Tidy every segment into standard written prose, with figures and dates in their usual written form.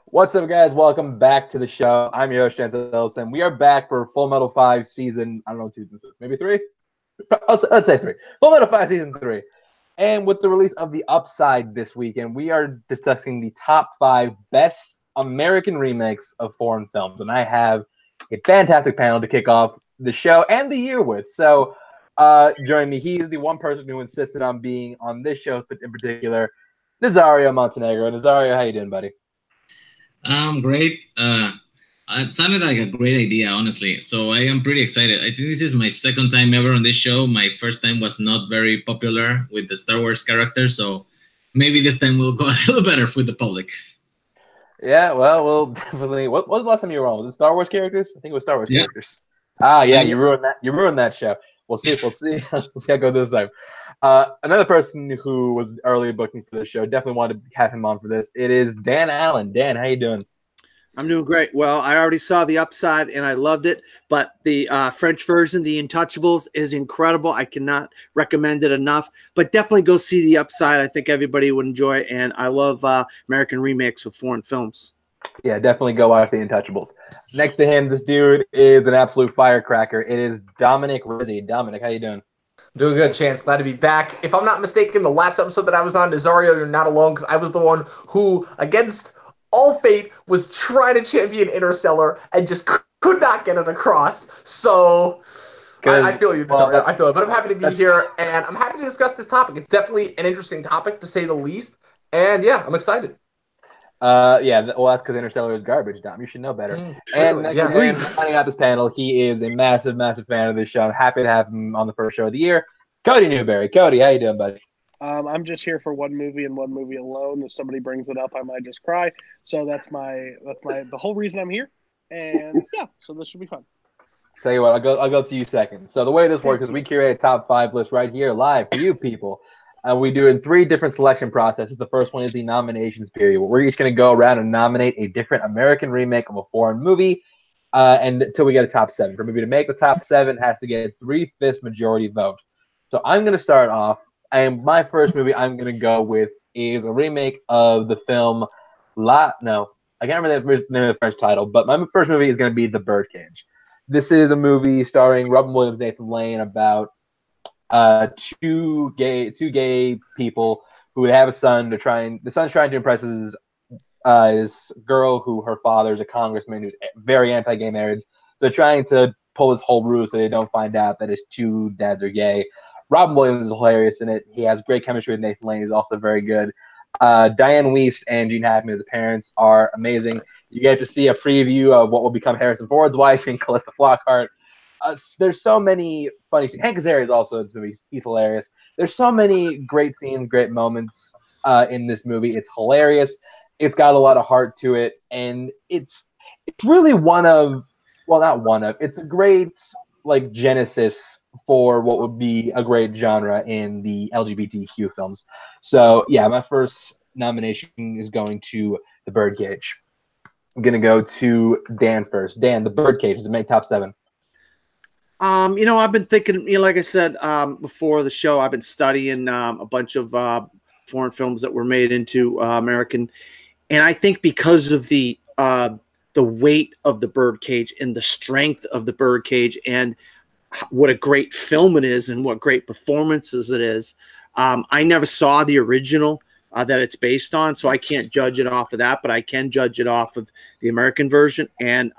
What's up, guys? Welcome back to the show. I'm your host, Jansen Ellison. We are back for Full Metal 5 season, I don't know what season this is, maybe 3? Let's say 3. Full Metal 5 season 3. And with the release of The Upside this weekend, we are discussing the top 5 best American remakes of foreign films. And I have a fantastic panel to kick off the show and the year with. So joining me, he is the one person who insisted on being on this show in particular, Nazario Montenegro. Nazario, how you doing, buddy? Great. It sounded like a great idea, honestly. So I am pretty excited. I think this is my second time ever on this show. My first time was not very popular with the Star Wars character, so maybe this time will go a little better with the public. Yeah, well, we'll definitely. What was the last time you were on? Was it Star Wars characters? I think it was Star Wars characters. Ah, yeah, you ruined that. You ruined that show. We'll see. We'll see. We'll see how it goes this time. Another person who was early booking for this show, definitely wanted to have him on for this. It is Dan Allen. Dan, how you doing? I'm doing great. Well, I already saw The Upside and I loved it, but the French version, The Untouchables, is incredible. I cannot recommend it enough, but definitely go see The Upside. I think everybody would enjoy it, and I love American remakes of foreign films. Yeah, definitely go watch The Untouchables. Next to him, this dude is an absolute firecracker. It is Dominic Rizzi. Dominic, how you doing? Doing good, Chance. Glad to be back. If I'm not mistaken, the last episode that I was on, Nazario, you're not alone, because I was the one who, against all fate, was trying to champion Interstellar and just could not get it across. So I feel you, Nazario. I feel it. But I'm happy to be here, and I'm happy to discuss this topic. It's definitely an interesting topic, to say the least. And yeah, I'm excited. Yeah, well, that's because Interstellar is garbage, Dom. You should know better. And finding out this panel, he is a massive, massive fan of this show. I'm happy to have him on the first show of the year. Cody Newberry. Cody, how you doing, buddy? I'm just here for one movie and one movie alone. If somebody brings it up, I might just cry. So that's the whole reason I'm here. And yeah, so this should be fun. Tell you what, I'll go to you second. So the way this works is we curate a top 5 list right here live for you people. We do in 3 different selection processes. The first one is the nominations period, where we're each going to go around and nominate a different American remake of a foreign movie, and until we get a top 7. For a movie to make the top 7, it has to get a 3/5 majority vote. So I'm going to start off, and my first movie I'm going to go with is a remake of the film I can't remember the name of the French title, but my first movie is going to be The Birdcage. This is a movie starring Robin Williams, Nathan Lane, about two gay people who have a son. The son's trying to impress this girl who her father is a congressman who's very anti-gay marriage. So they're trying to pull this whole ruse so they don't find out that his 2 dads are gay. Robin Williams is hilarious in it. He has great chemistry with Nathan Lane. He's also very good. Diane Wiest and Gene Hackman, the parents, are amazing. You get to see a preview of what will become Harrison Ford's wife and Calista Flockhart. There's so many funny scenes. Hank Azaria is also in this movie. He's hilarious. There's so many great scenes, great moments in this movie. It's hilarious. It's got a lot of heart to it, and it's really it's a great genesis for what would be a great genre in the LGBTQ films. So yeah, my first nomination is going to The Birdcage. I'm gonna go to Dan first. Dan, The Birdcage, does it make top 7? I've been thinking, like I said before the show, I've been studying a bunch of foreign films that were made into American, and I think because of the weight of The Birdcage and the strength of The Birdcage and what a great film it is and what great performances it is, I never saw the original that it's based on, so I can't judge it off of that, but I can judge it off of the American version, and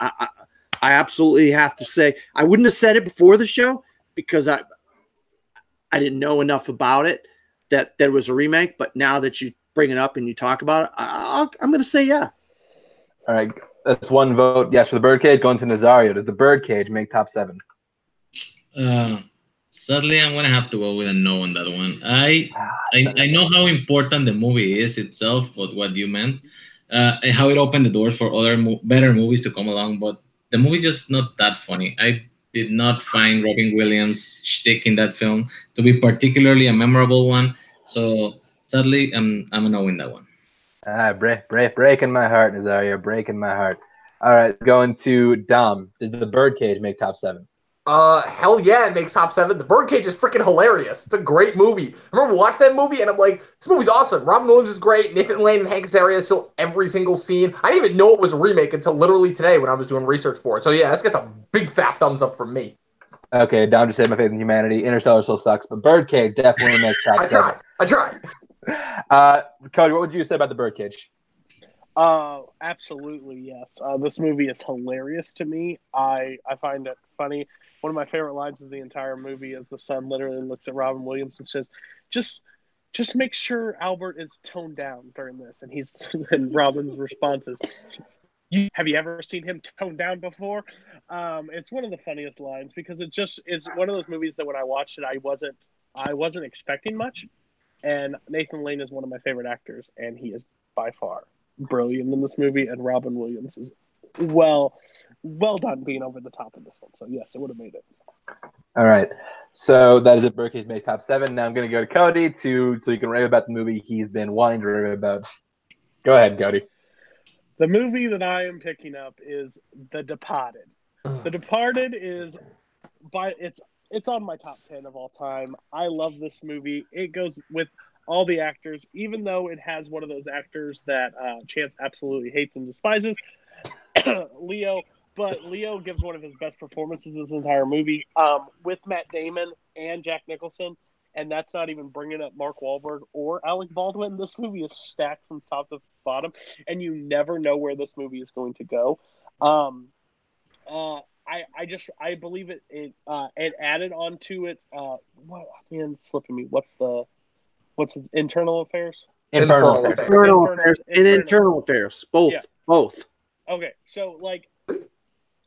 I absolutely have to say, I wouldn't have said it before the show because I didn't know enough about it that there was a remake. But now that you bring it up and you talk about it, I'm going to say yeah. All right, that's 1 vote yes for The Birdcage. Going to Nazario. Did The Birdcage make top 7? Sadly, I'm gonna have to go with a no on that one. I know how important the movie is itself, but what you meant, how it opened the doors for other better movies to come along, but the movie just not that funny. I did not find Robin Williams' shtick in that film to be particularly a memorable one. So sadly, I'm a no in that one. Breaking my heart, Nazario. Breaking my heart. All right, going to Dom. Did The Birdcage make top 7? Hell yeah, it makes top 7. The Birdcage is freaking hilarious. It's a great movie. I remember watching that movie and I'm like, this movie's awesome. Robin Williams is great. Nathan Lane and Hank Azaria is still every single scene. I didn't even know it was a remake until literally today when I was doing research for it. So yeah, this gets a big fat thumbs up from me. Okay, Dom just said my faith in humanity. Interstellar still sucks, but Birdcage definitely makes top 7. I tried. Cody, what would you say about the Birdcage? Absolutely, yes. This movie is hilarious to me. I find it funny. One of my favorite lines is the entire movie is the son literally looks at Robin Williams and says, just make sure Albert is toned down during this. And Robin's response is, have you ever seen him toned down before? It's one of the funniest lines because it's one of those movies that when I watched it, I wasn't expecting much. And Nathan Lane is one of my favorite actors, and he is by far brilliant in this movie. And Robin Williams is well done being over the top in this one. So yes, it would have made it. All right. So that is it. Birdcage makes top 7. Now I'm going to go to Cody so you can rave about the movie he's been wanting to rave about. Go ahead, Cody. The movie that I am picking up is The Departed. The Departed is it's on my top 10 of all time. I love this movie. It goes with all the actors, even though it has one of those actors that Chance absolutely hates and despises, Leo. But Leo gives one of his best performances this entire movie with Matt Damon and Jack Nicholson. And that's not even bringing up Mark Wahlberg or Alec Baldwin. This movie is stacked from top to bottom, and you never know where this movie is going to go. I believe it added on to it. It's slipping me. What's it, internal affairs? Internal affairs. Internal affairs. Both. Yeah. Both. Okay, so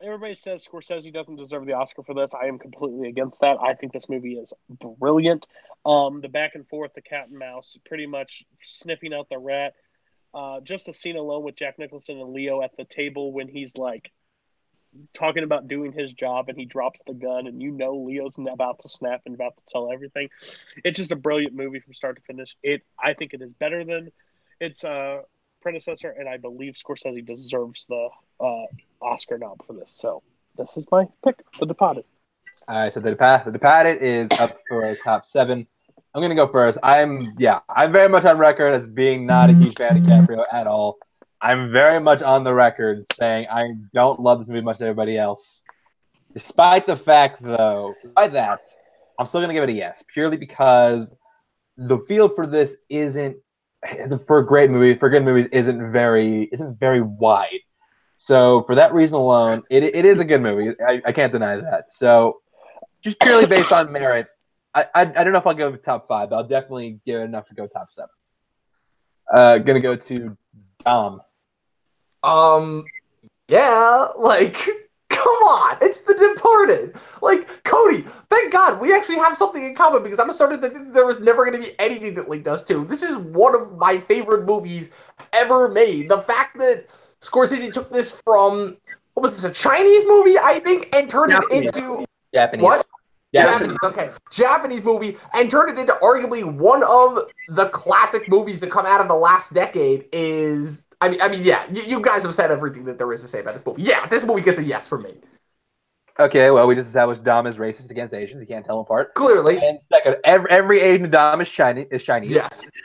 everybody says Scorsese doesn't deserve the Oscar for this. I am completely against that. I think this movie is brilliant. The back and forth, the cat and mouse, pretty much sniffing out the rat. Just the scene alone with Jack Nicholson and Leo at the table when he's talking about doing his job and he drops the gun and Leo's about to snap and about to tell everything. It's just a brilliant movie from start to finish. I think it is better than its predecessor, and I believe Scorsese deserves the Oscar nom for this. So this is my pick, The Departed. All right, so The Departed is up for top 7. I'm gonna go first. I'm very much on record as being not a huge fan of DiCaprio at all. I'm very much on the record saying I don't love this movie much as everybody else. Despite the fact, though, by that, I'm still gonna give it a yes, purely because the field for this isn't for good movies isn't very wide. So for that reason alone, it is a good movie. I can't deny that. So just purely based on merit, I don't know if I'll go top 5, but I'll definitely give it enough to go top 7. Gonna go to Dom. Yeah, come on, it's The Departed. Cody, thank God we actually have something in common because I'm starting to think there was never going to be anything that linked us to. This is one of my favorite movies ever made. The fact that Scorsese took this from, what was this, a Chinese movie, I think, and turned it into... Japanese. What? Japanese, okay. Japanese movie, and turned it into arguably one of the classic movies that come out of the last decade is... I mean, yeah, you guys have said everything that there is to say about this movie. Yeah, this movie gets a yes from me. Okay, well, we just established Dom is racist against Asians. You can't tell them apart. Clearly. And second, every Asian Dom is Chinese.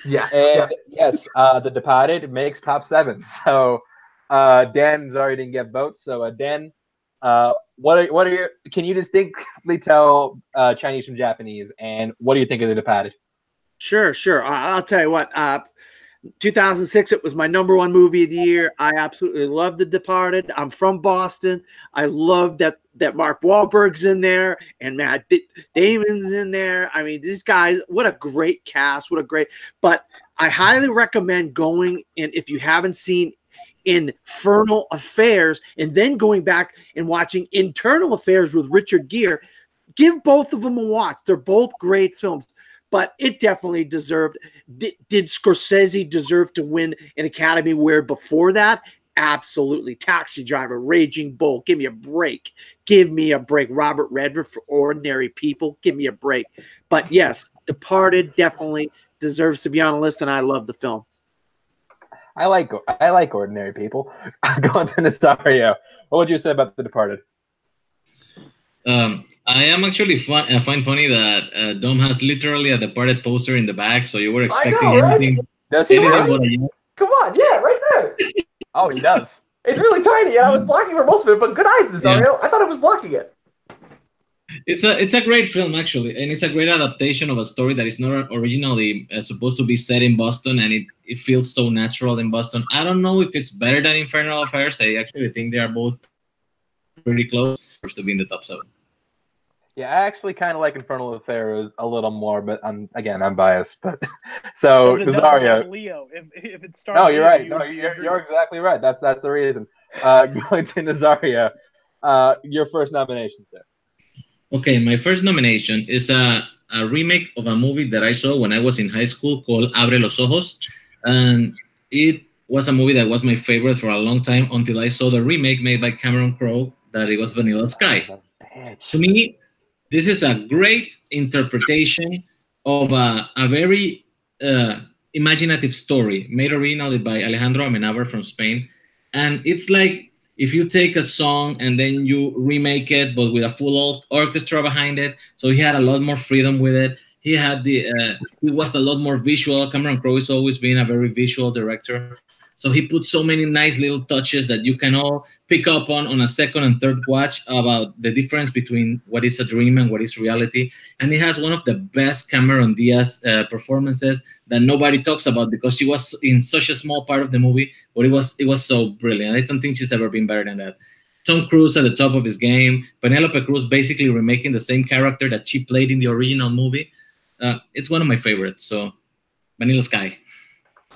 Yes. And yes, The Departed makes top 7. So Dan already didn't get votes. So Dan, what are your? Can you distinctly tell Chinese from Japanese? And what do you think of The Departed? Sure. I'll tell you what. 2006, it was my #1 movie of the year. I absolutely love The Departed. I'm from Boston. I love that Mark Wahlberg's in there and Matt Damon's in there. I mean, these guys, what a great cast. But I highly recommend going, and if you haven't seen Infernal Affairs and then going back and watching Internal Affairs with Richard Gere, give both of them a watch. They're both great films. But it definitely deserved. Did Scorsese deserve to win an Academy Award before that? Absolutely. Taxi Driver, Raging Bull. Give me a break. Robert Redford for Ordinary People. Give me a break. But yes, Departed definitely deserves to be on the list, and I love the film. I like Ordinary People. Going to Nazario. What would you say about The Departed? I am actually find funny that Dom has literally a Departed poster in the back, so you were I expecting know, right? anything, Does he anything really? but a yes. Come on, yeah, right there. Oh, he does. It's really tiny, and I was blocking for most of it, but good eyes, Nazario. I thought I was blocking it. It's a great film actually, and it's a great adaptation of a story that is not originally supposed to be set in Boston, and it feels so natural in Boston. I don't know if it's better than Infernal Affairs. I actually think they are both pretty close to be in the top 7. Yeah, I actually kind of like Infernal Affairs a little more, but I'm biased. But so Because it doesn't Nazario, have Leo. If it started, no, you're Leo, right. you No, would you're exactly right. That's the reason. Going to Nazario, your first nomination, sir. Okay, my first nomination is a remake of a movie that I saw when I was in high school called Abre los Ojos. And it was a movie that was my favorite for a long time until I saw the remake made by Cameron Crowe that it was Vanilla Sky. To me, this is a great interpretation of a very imaginative story made originally by Alejandro Amenabar from Spain. And it's like if you take a song and then you remake it, but with a full orchestra behind it. So he had a lot more freedom with it. He was a lot more visual. Cameron Crowe has always been a very visual director. So he put so many nice little touches that you can all pick up on a second and third watch about the difference between what is a dream and what is reality. And it has one of the best Cameron Diaz performances that nobody talks about because she was in such a small part of the movie, but it was so brilliant. I don't think she's ever been better than that. Tom Cruise at the top of his game. Penelope Cruz basically remaking the same character that she played in the original movie. It's one of my favorites. So, Vanilla Sky.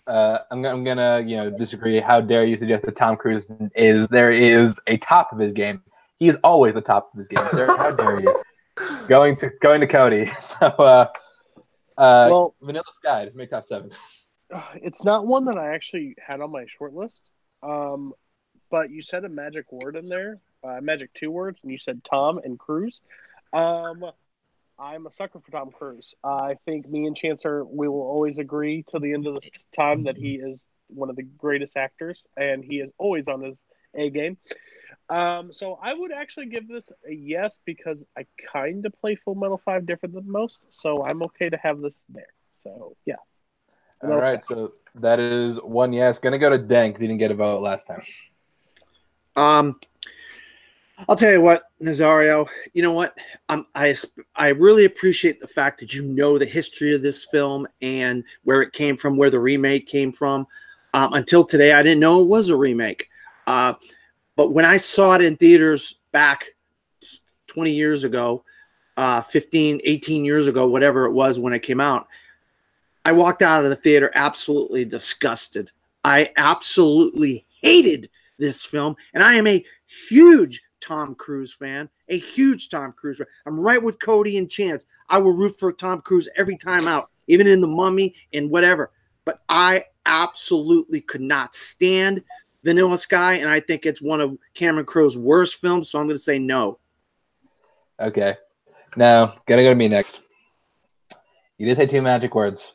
I'm gonna disagree. How dare you suggest that Tom Cruise is a top of his game? He is always the top of his game, sir. How dare you? Going to Cody. So Well, Vanilla Sky to make top 7. it's not one that I actually had on my short list. But you said a magic word in there, magic 2 words, and you said Tom and Cruise. I'm a sucker for Tom Cruise. I think me and Chancer, we will always agree till the end of this time that he is one of the greatest actors, and he is always on his A game. So I would actually give this a yes because I kind of play Full Metal 5 different than most, so I'm okay to have this there. So, yeah. All right, so that is one yes. Gonna go to Dan because he didn't get a vote last time. I'll tell you what, Nazario, you know what? I really appreciate the fact that you know the history of this film and where it came from, where the remake came from. Until today, I didn't know it was a remake. But when I saw it in theaters back 20 years ago, 15, 18 years ago, whatever it was when it came out, I walked out of the theater absolutely disgusted. I absolutely hated this film, and I am a huge Tom Cruise fan, a huge Tom Cruise fan. I'm right with Cody and Chance. I will root for Tom Cruise every time out, even in The Mummy and whatever. But I absolutely could not stand Vanilla Sky, and I think it's one of Cameron Crowe's worst films, so I'm going to say no. Okay. Now, gonna go to me next. You did say 2 magic words,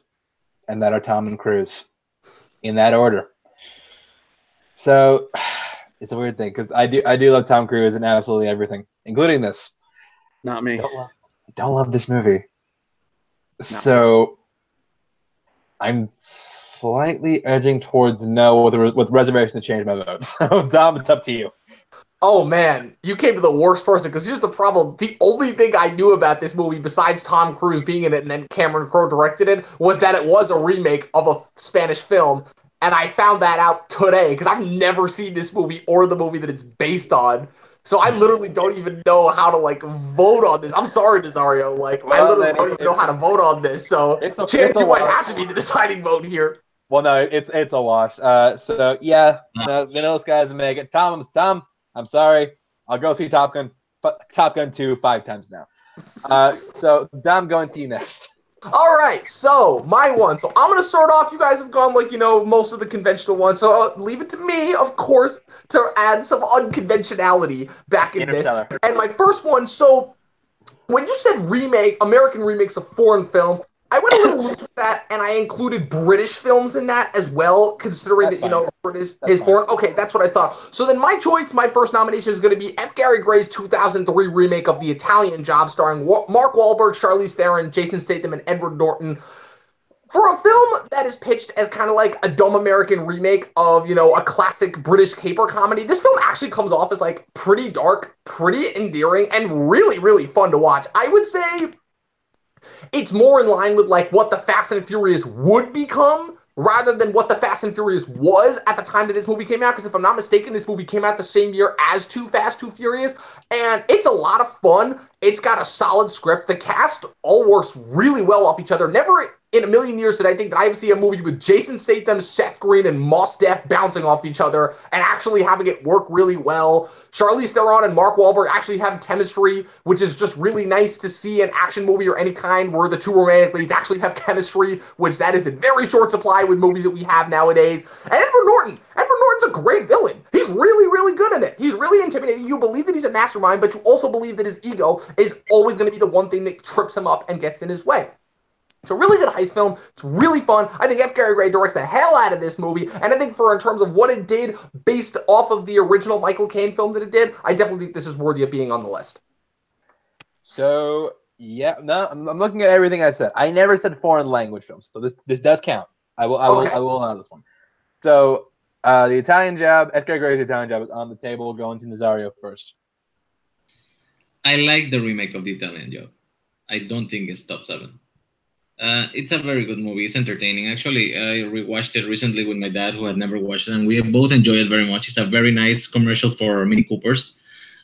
and that are Tom and Cruise. In that order. So it's a weird thing because I do love Tom Cruise and absolutely everything, including this. Not me. Don't love this movie. So I'm slightly edging towards no with reservation to change my vote. So Dom, it's up to you. Oh man, you came to the worst person because here's the problem. The only thing I knew about this movie besides Tom Cruise being in it and then Cameron Crowe directed it was that it was a remake of a Spanish film. And I found that out today because I've never seen this movie or the movie that it's based on. So I literally don't even know how to vote on this. I'm sorry, Nazario. I literally don't even know how to vote on this. So Chance, you might have to be the deciding vote here. Well, no, it's a wash. So yeah, Vanilla Sky's a make it. Tom, I'm sorry. I'll go see Top Gun 2 5 times now. So Dom, going to you next. All right, so my one. So I'm going to start off. You guys have gone most of the conventional ones. So leave it to me, of course, to add some unconventionality back in this. And my first one, so when you said remake, American remakes of foreign films, I went a little loose with that, and I included British films in that as well, considering That's that, fine. British That's is fine. foreign. Okay, that's what I thought. So then my choice, my first nomination is going to be F. Gary Gray's 2003 remake of The Italian Job, starring Mark Wahlberg, Charlize Theron, Jason Statham, and Edward Norton. For a film that is pitched as kind of like a dumb American remake of, a classic British caper comedy, this film actually comes off as like pretty dark, pretty endearing, and really, really fun to watch. I would say it's more in line with like what the Fast and Furious would become rather than what the Fast and Furious was at the time that this movie came out. Because if I'm not mistaken, this movie came out the same year as Too Fast, Too Furious, and it's a lot of fun. It's got a solid script. The cast all works really well off each other. Never in a million years did I think that I would see a movie with Jason Statham, Seth Green, and Mos Def bouncing off each other and actually having it work really well. Charlize Theron and Mark Wahlberg actually have chemistry, which is just really nice to see an action movie or any kind where the two romantic leads actually have chemistry, which that is in very short supply with movies that we have nowadays. And Edward Norton's a great villain. He's really, really good in it. He's really intimidating. You believe that he's a mastermind, but you also believe that his ego is always going to be the one thing that trips him up and gets in his way. It's a really good heist film. It's really fun. I think F. Gary Gray directs the hell out of this movie, and I think in terms of what it did based off of the original Michael Caine film that it did, I definitely think this is worthy of being on the list. So yeah, no, I'm looking at everything I said. I never said foreign language films, so this does count. I will allow this one. So the Italian Job, F. Gary Gray's Italian Job is on the table. Going to Nazario first. I like the remake of The Italian Job. I don't think it's top 7. It's a very good movie. It's entertaining. Actually, I rewatched it recently with my dad, who had never watched it, and we both enjoyed it very much. It's a very nice commercial for Mini Coopers,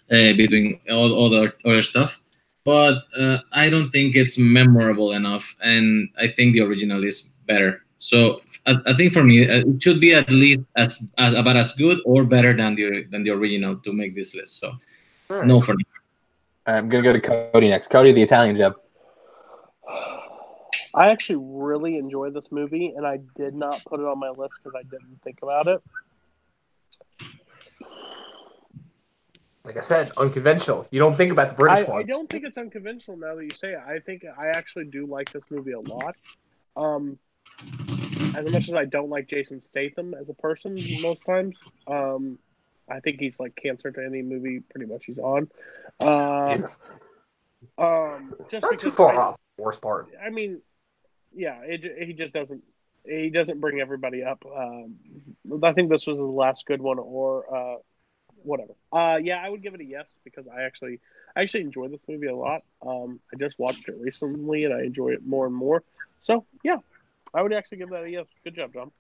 between all the other stuff. But I don't think it's memorable enough, and I think the original is better. So I think for me, it should be at least about as good or better than the original to make this list. So no for me. I'm gonna go to Cody next. Cody, the Italian Job. I actually really enjoyed this movie, and I did not put it on my list because I didn't think about it. Like I said, unconventional. You don't think about the British one. I don't think it's unconventional now that you say it. I think I actually do like this movie a lot. As much as I don't like Jason Statham as a person most times, I think he's like cancer to any movie pretty much he's on. Jesus. Just not too far off. Worst part. I mean, yeah, he just doesn't. He doesn't bring everybody up. I think this was the last good one, or whatever. Yeah, I would give it a yes because I actually enjoy this movie a lot. I just watched it recently and I enjoy it more and more. So yeah, I would actually give that a yes. Good job, John.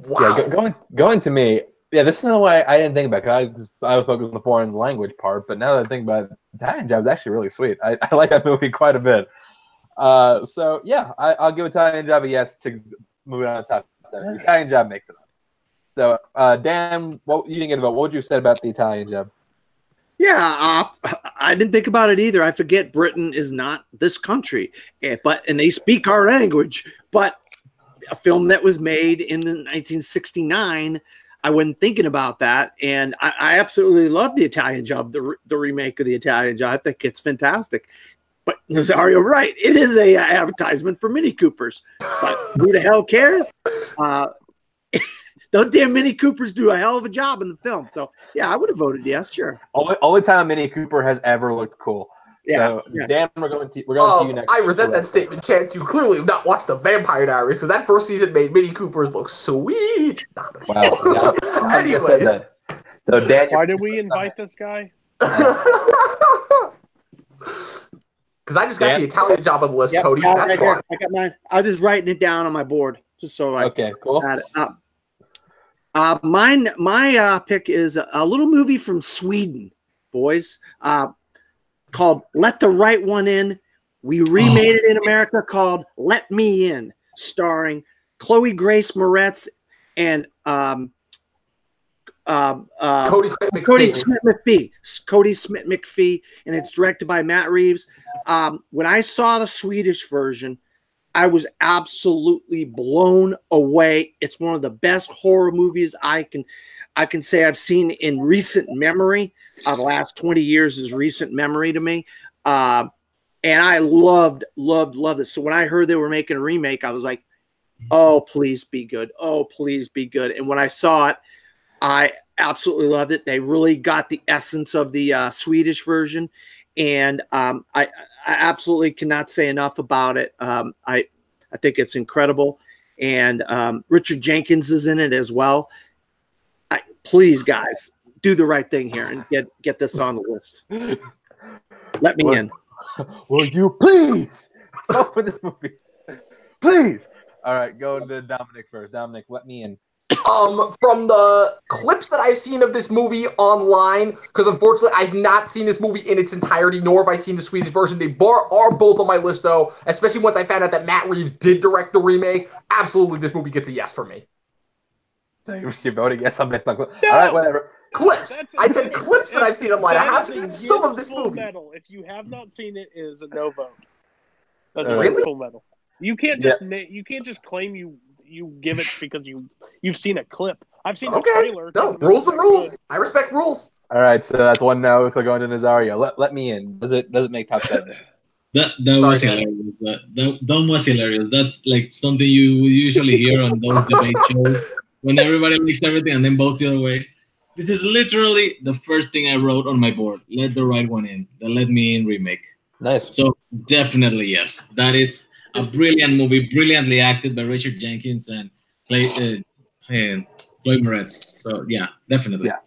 Wow. Yeah, going to me. Yeah, this is the way I didn't think about it. Cause I was focused on the foreign language part, but now that I think about it, Italian Job is actually really sweet. I like that movie quite a bit. So yeah, I'll give Italian Job a yes to move on to top 7. Italian Job makes it up. So Dan, what you didn't get about? What would you have said about the Italian Job? Yeah, I didn't think about it either. I forget Britain is not this country, and they speak our language. But a film that was made in 1969, I wasn't thinking about that, and I absolutely love the Italian Job, the remake of the Italian Job. I think it's fantastic. But Nazario, right? It is a advertisement for Mini Coopers. But who the hell cares? Those damn Mini Coopers do a hell of a job in the film. So yeah, I would have voted yes, sure. Only time a Mini Cooper has ever looked cool. Yeah. So, yeah. Dan, we're going to you next. I resent that statement, Chance. You clearly have not watched The Vampire Diaries because that first season made Mini Coopers look sweet. Wow. Anyways. So Dan, why did we invite this guy? Because I just got the Italian Job on the list, yep, Cody. That's fine. I got mine. I was just writing it down on my board just so I okay, cool. Had it. My pick is a little movie from Sweden, boys, called "Let the Right One In." We remade it in America called "Let Me In," starring Chloe Grace Moretz and Cody Smith McPhee, and it's directed by Matt Reeves. When I saw the Swedish version, I was absolutely blown away. It's one of the best horror movies I can say I've seen in recent memory. The last 20 years is recent memory to me. And I loved it. So when I heard they were making a remake, I was like, oh, please be good. Oh, please be good. And when I saw it, I absolutely loved it. They really got the essence of the Swedish version. And I absolutely cannot say enough about it. I think it's incredible. And Richard Jenkins is in it as well. Please, guys, do the right thing here and get this on the list. Let me in. Will you please open this movie? Please. All right, go to Dominic first. Dominic, let me in. From the clips that I've seen of this movie online, because unfortunately I've not seen this movie in its entirety, nor have I seen the Swedish version. They are both on my list, though, especially once I found out that Matt Reeves did direct the remake. Absolutely, this movie gets a yes for me. So you're voting yes on this? All right, whatever. Clips. I said clips that I've seen online. I have seen some of this movie. Metal. If you have not seen it, it is a no vote. That's really? Full Metal. You can't just claim you give it because you've seen a clip. I've seen a trailer. No, rules are rules. I respect rules. All right, so that's one no. So going to Nazario. Let me in. Does it make top 7? That was hilarious. That was hilarious. That's like something you would usually hear on those debate shows when everybody makes everything and then votes the other way. This is literally the first thing I wrote on my board. Let the right one in. The Let Me In remake. Nice. So definitely yes. That is a brilliant movie, brilliantly acted by Richard Jenkins and Chloe Moretz. So yeah, definitely. Yeah.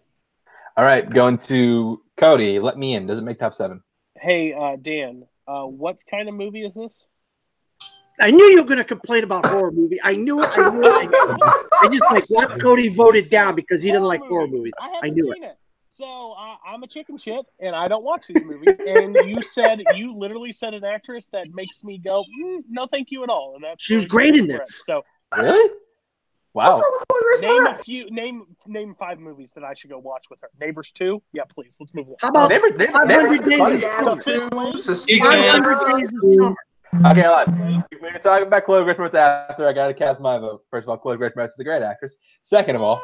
All right, going to Cody. Let me in. Does it make top 7? Hey, Dan. What kind of movie is this? I knew you were going to complain about horror movie. I knew it. I just like what Cody voted down because he didn't like horror movies. I knew it. So I'm a chicken shit, and I don't watch these movies. And you literally said an actress that makes me go, no, thank you at all. And she was great in this. So really, wow. Name 5 movies that I should go watch with her. Neighbors 2, yeah, please. Let's move on. How about Neighbors 2? Okay, hold on. We were talking about Chloe Grace Moretz after. I got to cast my vote. First of all, Chloe Grace Moretz is a great actress. Second of all,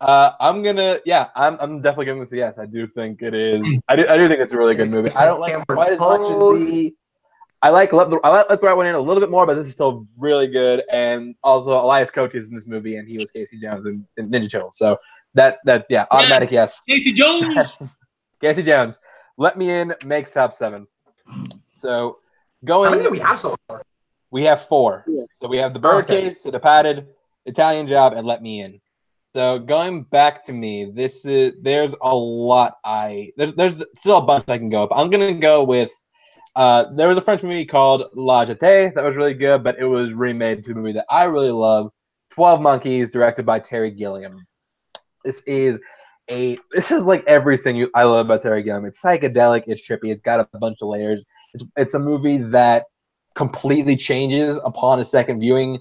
I'm definitely giving this a yes. I do think it is. I do think it's a really good movie. I don't like quite as much as I like Let the Right One In a little bit more, but this is still really good. And also, Elias Coach is in this movie, and he was Casey Jones in Ninja Turtles. So that automatic yes. Casey Jones. Casey Jones. Let Me In makes top 7. So going. How many do we have so far? We have 4. Yeah. So we have The Birdcage, The Departed, Italian Job, and Let Me In. So going back to me, there's a lot there's still a bunch I can go up. I'm gonna go with there was a French movie called La Jetée that was really good, but it was remade to a movie that I really love, 12 Monkeys, directed by Terry Gilliam. This is like everything I love about Terry Gilliam. It's psychedelic, it's trippy, it's got a bunch of layers. It's a movie that completely changes upon a second viewing.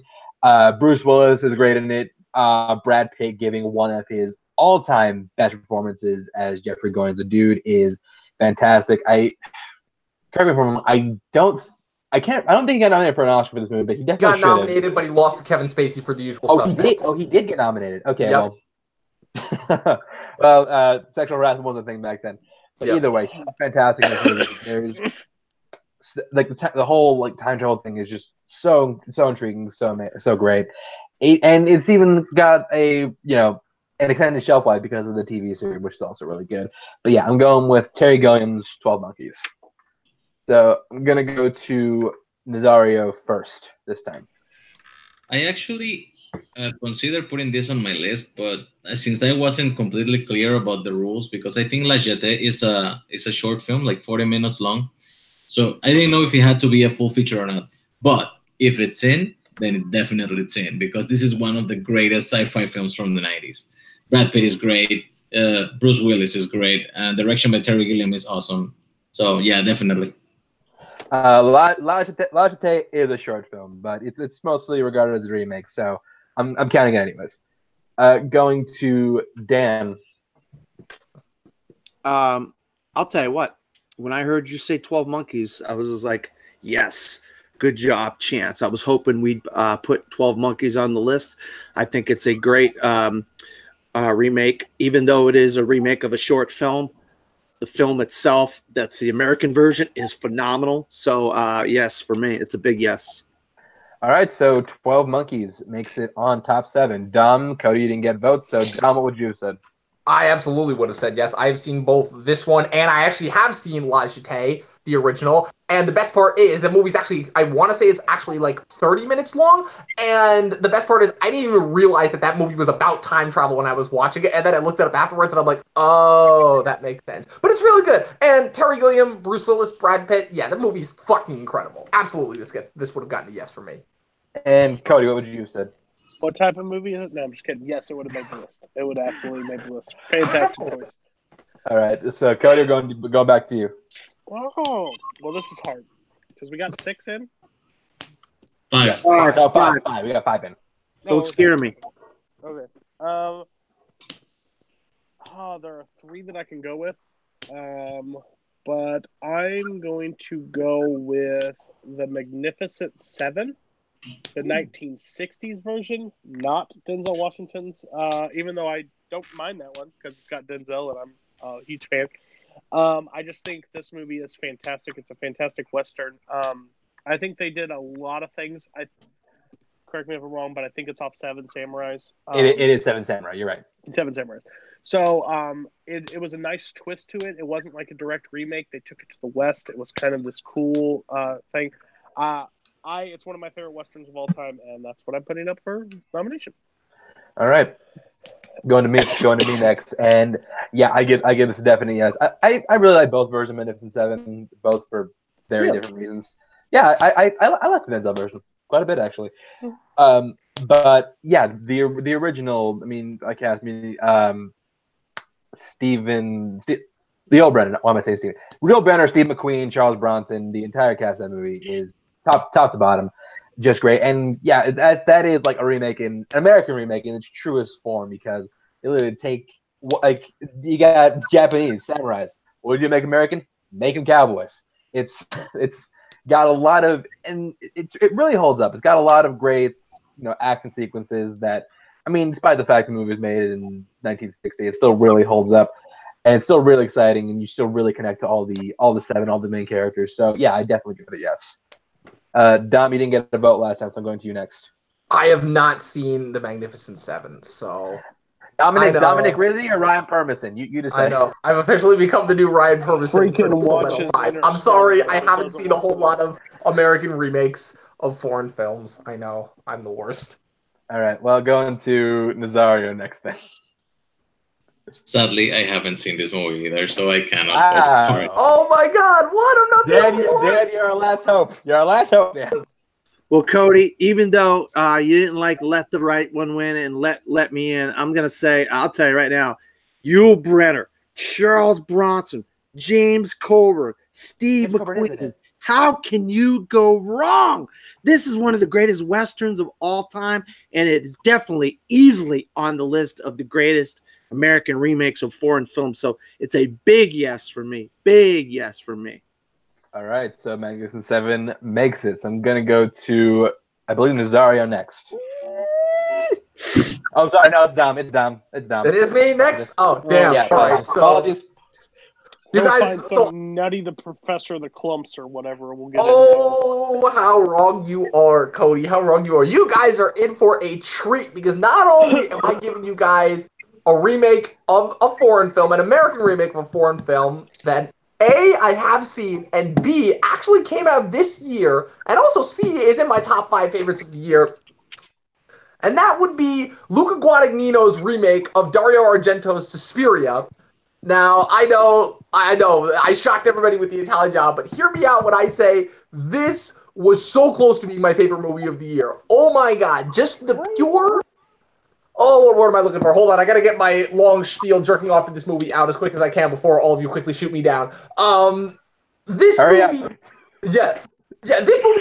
Bruce Willis is great in it. Brad Pitt giving one of his all-time best performances as Jeffrey Goins. The dude is fantastic. Correct me if I'm wrong. I don't think he got nominated for an Oscar for this movie, but he definitely got nominated, but he lost to Kevin Spacey for The Usual Suspects. He did get nominated. Okay, yep. well, sexual harassment wasn't a thing back then. But either way, fantastic. There's like the whole like time travel thing is just so intriguing, so great. And it's even got an extended shelf life because of the TV series, which is also really good. But yeah, I'm going with Terry Gilliam's 12 Monkeys. So I'm going to go to Nazario first this time. I actually considered putting this on my list, but since I wasn't completely clear about the rules, because I think La Jetée is a short film, like 40 minutes long. So I didn't know if it had to be a full feature or not. But if it's in, then it definitely it's in, because this is one of the greatest sci-fi films from the 90s. Brad Pitt is great. Bruce Willis is great. And direction by Terry Gilliam is awesome. So, yeah, definitely. La Jetée is a short film, but it's mostly regarded as a remake, so I'm counting it anyways. Going to Dan. I'll tell you what. When I heard you say 12 Monkeys, I was just like, yes. Good job, Chance. I was hoping we'd put 12 Monkeys on the list. I think it's a great remake, even though it is a remake of a short film. The film itself, that's the American version, is phenomenal. So yes, for me, it's a big yes. All right, so 12 Monkeys makes it on top 7. Dom, Cody, you didn't get votes, so Dom, what would you have said? I absolutely would have said yes. I've seen both this one, and I actually have seen La Jetée, the original. And the best part is the movie's actually, I want to say it's actually like 30 minutes long. And the best part is I didn't even realize that movie was about time travel when I was watching it. And then I looked it up afterwards, and I'm like, oh, that makes sense. But it's really good. And Terry Gilliam, Bruce Willis, Brad Pitt, yeah, the movie's fucking incredible. Absolutely, this would have gotten a yes for me. And Cody, what would you have said? What type of movie is it? No, I'm just kidding. Yes, it would have made the list. It would absolutely make the list. Fantastic choice. All right, so Cody, we're going to go back to you. Oh, well, this is hard because we got 6 in. 5. No, five. We got 5 in. Don't scare me. Okay. There are 3 that I can go with. But I'm going to go with The Magnificent Seven, the 1960s version, not Denzel Washington's. Even though I don't mind that one because it's got Denzel and I'm a huge fan. I just think this movie is fantastic. It's a fantastic Western. I think they did a lot of things. Correct me if I'm wrong, but I think it's off Seven Samurais. It is Seven Samurai. You're right. Seven Samurais. So it was a nice twist to it. It wasn't like a direct remake. They took it to the West. It was kind of this cool thing. It's one of my favorite Westerns of all time, and that's what I'm putting up for nomination. All right. Going to me next. And yeah, I give this a definite yes. I really like both versions of Magnificent Seven, both for very different reasons. Yeah, I like the Denzel version quite a bit actually. But yeah, the original, I mean, Leo Brenner, why am I saying Steven? Leo Brenner, Steve McQueen, Charles Bronson, the entire cast of that movie is top to bottom, just great. And yeah, that is like an American remake in its truest form, because they literally take, like, you got Japanese samurais. What did you make American? Make them cowboys. It's got a lot of, and it really holds up. It's got a lot of great, action sequences that, I mean, despite the fact the movie was made in 1960, it still really holds up. And it's still really exciting, and you still really connect to all the 7, all the main characters. So yeah, I definitely give it a yes. Dom, you didn't get a vote last time, so I'm going to you next. I have not seen The Magnificent Seven, so Dominic Rizzi or Ryan Permison? You decide. I know. I've officially become the new Ryan Permison. I'm sorry, I haven't seen a whole lot of American remakes of foreign films. I know. I'm the worst. All right. Well, going to Nazario next then. Sadly, I haven't seen this movie either, so I cannot vote for it. Oh my God! What? I'm not Dad, you're our last hope. You're our last hope, man. Well, Cody, even though you didn't let the right one win and let me in, I'm gonna say, I'll tell you right now, Yul Brynner, Charles Bronson, James Coburn, Steve McQueen. How can you go wrong? This is one of the greatest Westerns of all time, and it is definitely easily on the list of the greatest American remakes of foreign films. So it's a big yes for me. Big yes for me. All right. So Magnificent Seven makes it. So I'm going to go to, I believe, Nazario next. Oh, sorry. No, it's Dom. It is me next? Oh, damn. Yeah, all right. So, apologies. You guys, Nutty the Professor of the Clumps or whatever. We'll get how wrong you are, Cody. How wrong you are. You guys are in for a treat, because not only am I giving you guys a remake of a foreign film, an American remake of a foreign film that A, I have seen, and B, actually came out this year, and also C, is in my top 5 favorites of the year. And that would be Luca Guadagnino's remake of Dario Argento's Suspiria. Now, I know, I shocked everybody with the Italian job, but hear me out when I say this was so close to being my favorite movie of the year. Oh my God, just the pure... Oh, what word am I looking for? Hold on, I gotta get my long spiel jerking off to this movie out as quick as I can before all of you quickly shoot me down. This movie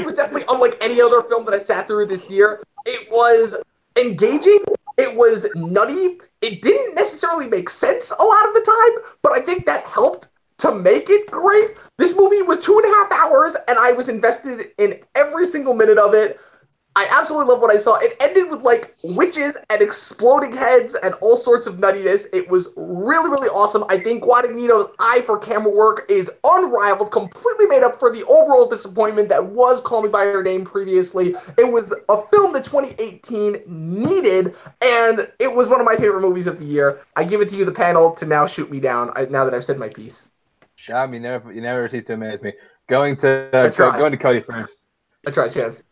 was definitely unlike any other film that I sat through this year. It was engaging. It was nutty. It didn't necessarily make sense a lot of the time, but I think that helped to make it great. This movie was 2.5 hours, and I was invested in every single minute of it. I absolutely love what I saw. It ended with like witches and exploding heads and all sorts of nuttiness. It was really, really awesome. I think Guadagnino's eye for camera work is unrivaled, completely made up for the overall disappointment that was Call Me by Your Name previously. It was a film that 2018 needed, and it was one of my favorite movies of the year. I give it to you, the panel, to now shoot me down. Now that I've said my piece. You never cease to amaze me. Going to Cody first. I tried, Chance.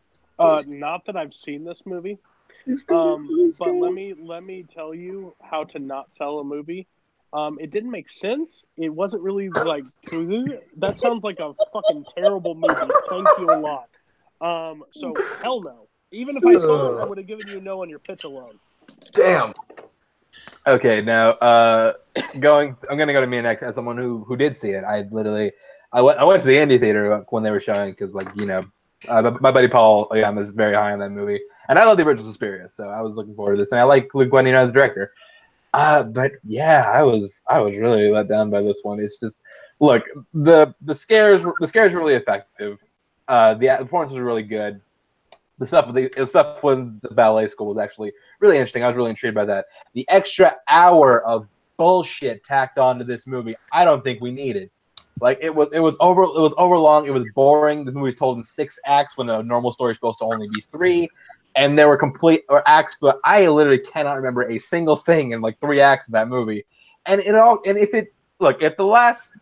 Not that I've seen this movie, but let me tell you how to not sell a movie. It didn't make sense. It wasn't really like that sounds like a fucking terrible movie. Thank you a lot. So hell no. Even if I saw it, I would have given you a no on your pitch alone. Damn. Okay, now I'm gonna go to me next as someone who did see it. I went to the Indie Theater when they were showing because my buddy Paul was very high on that movie, and I love the original Suspiria, so I was looking forward to this, and I like Luke Guadagnino as director. But yeah, I was really let down by this one. It's just look, the scares were really effective. The performances were really good. The stuff with the ballet school was actually really interesting. I was really intrigued by that. The extra hour of bullshit tacked onto this movie, I don't think we needed. Like it was overlong. It was boring. The movie was told in 6 acts when a normal story is supposed to only be 3, and there were acts that I literally cannot remember a single thing in like 3 acts of that movie. And if the last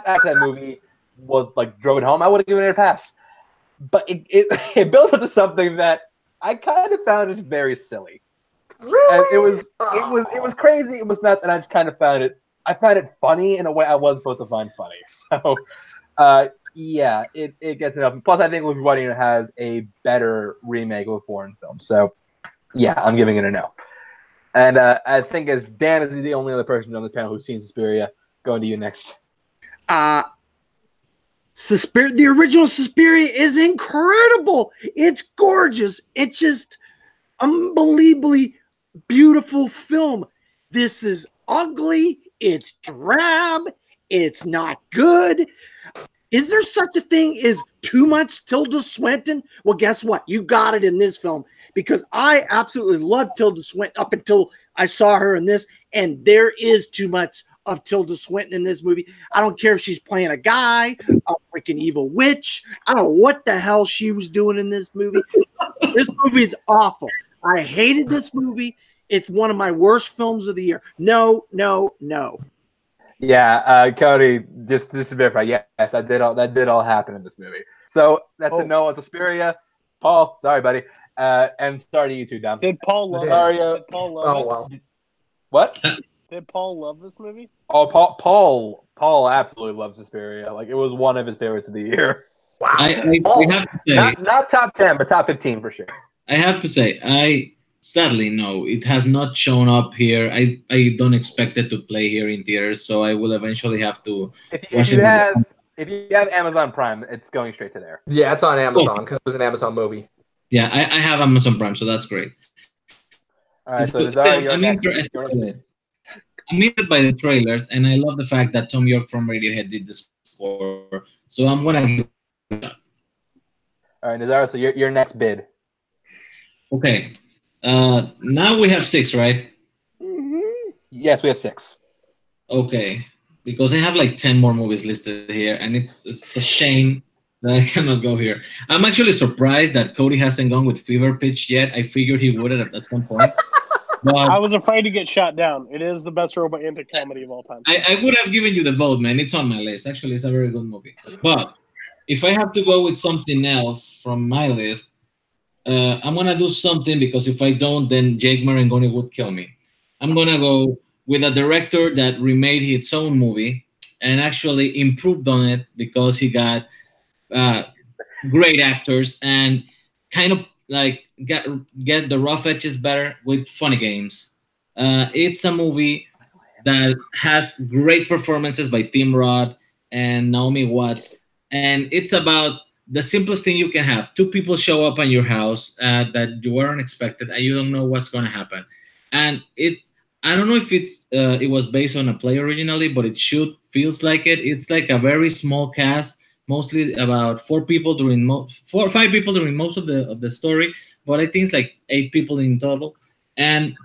act of that movie was like drove it home, I would have given it a pass. But it built up to something that I kind of found just very silly. Really? And it was crazy. It was nuts, and I just kind of found it. I found it funny in a way I wasn't supposed to find funny. So, yeah, it gets enough. Plus, I think Luke Guadagnino has a better remake of a foreign film. So, yeah, I'm giving it a no. And I think as Dan is the only other person on the panel who's seen Suspiria, going to you next. The original Suspiria is incredible. It's gorgeous. It's just unbelievably beautiful film. This is ugly. It's drab. It's not good. Is there such a thing as too much Tilda Swinton? Well, guess what? You got it in this film because I absolutely love Tilda Swinton up until I saw her in this, and there is too much of Tilda Swinton in this movie. I don't care if she's playing a guy, a freaking evil witch. I don't know what the hell she was doing in this movie. This movie is awful. I hated this movie. It's one of my worst films of the year. No, no, no. Yeah, Cody, just to verify, yes, that did all happen in this movie. So that's a no on Suspiria. Paul, sorry, buddy. And sorry to you too, Dom. Did Paul love it? Did Paul love it? Wow. What? Did Paul love this movie? Oh, Paul absolutely loves Suspiria. Like it was one of his favorites of the year. Wow. I have to say, not top 10, but top 15 for sure. I have to say, sadly, no, it has not shown up here. I don't expect it to play here in theaters, so I will eventually have to If you have Amazon Prime, it's going straight to there. Yeah, it's on Amazon because it was an Amazon movie. Yeah, I have Amazon Prime, so that's great. All right, so I'm interested by the trailers, and I love the fact that Tom York from Radiohead did the score. So I'm gonna give it a shot. All right, Nazaro, so your next bid. Okay. Now we have 6, right? Mm-hmm. Yes, we have 6. Okay. Because I have like 10 more movies listed here, and it's a shame that I cannot go here. I'm actually surprised that Cody hasn't gone with Fever Pitch yet. I figured he would at some point. But I was afraid to get shot down. It is the best romantic comedy of all time. I would have given you the vote, man. It's on my list. Actually, it's a very good movie. But if I have to go with something else from my list, I'm going to do something because if I don't, then Jake Marangoni would kill me. I'm going to go with a director that remade his own movie and actually improved on it because he got great actors and kind of like get the rough edges better with funny games. It's a movie that has great performances by Tim Roth and Naomi Watts, and it's about the simplest thing you can have. 2 people show up at your house that you weren't expected, and you don't know what's going to happen. And I don't know if it was based on a play originally, but it feels like it. It's like a very small cast mostly about 4 people during 4 or 5 people during most of the story, but I think it's like 8 people in total, and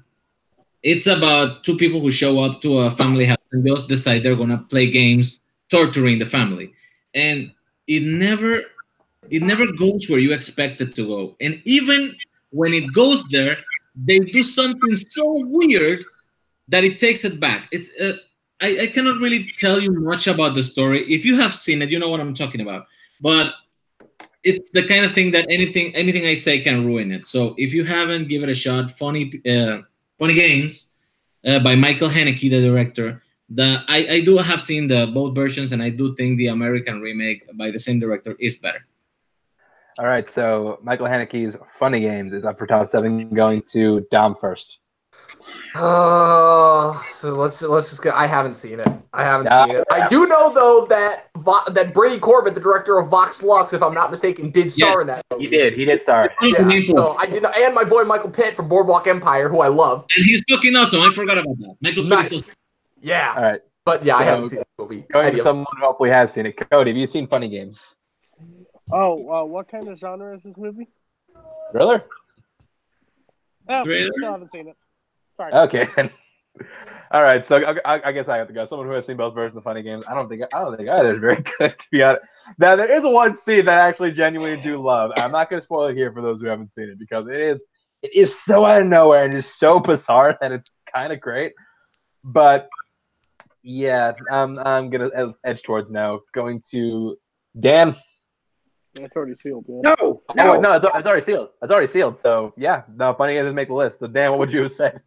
it's about 2 people who show up to a family house and just decide they're gonna play games, torturing the family, and it never it never goes where you expect it to go, and even when it goes there, they do something so weird that it takes it back. I cannot really tell you much about the story. If you have seen it, you know what I'm talking about. But it's the kind of thing that anything I say can ruin it. So if you haven't, give it a shot. Funny Games by Michael Haneke, the director. I do have seen the both versions, and I do think the American remake by the same director is better. All right, so Michael Haneke's Funny Games is up for top 7, going to Dom first. So let's just go. I haven't seen it. I do know though that that Brady Corbett, the director of Vox Lux, if I'm not mistaken, did star in that movie. He did star. Yeah, so I did, and my boy Michael Pitt from Boardwalk Empire, who I love. And he's fucking awesome. I forgot about that. Michael Pitt is so... Yeah. All right. But yeah, I haven't seen that movie. Going to someone who hopefully has seen it. Cody, have you seen Funny Games? Oh, what kind of genre is this movie? Thriller? Oh, still haven't seen it. Sorry. Okay. All right, so I guess I have to go. Someone who has seen both versions of Funny Games. I don't think either is very good, to be honest. Now there is one scene that I actually genuinely do love. I'm not going to spoil it here for those who haven't seen it, because it is so out of nowhere and just so bizarre that it's kind of great. But yeah, I'm gonna edge towards no. Going to Dan. It's already sealed. Yeah. No. It's already sealed. It's already sealed. So yeah, no, Funny Games doesn't make the list. So Dan, what would you have said?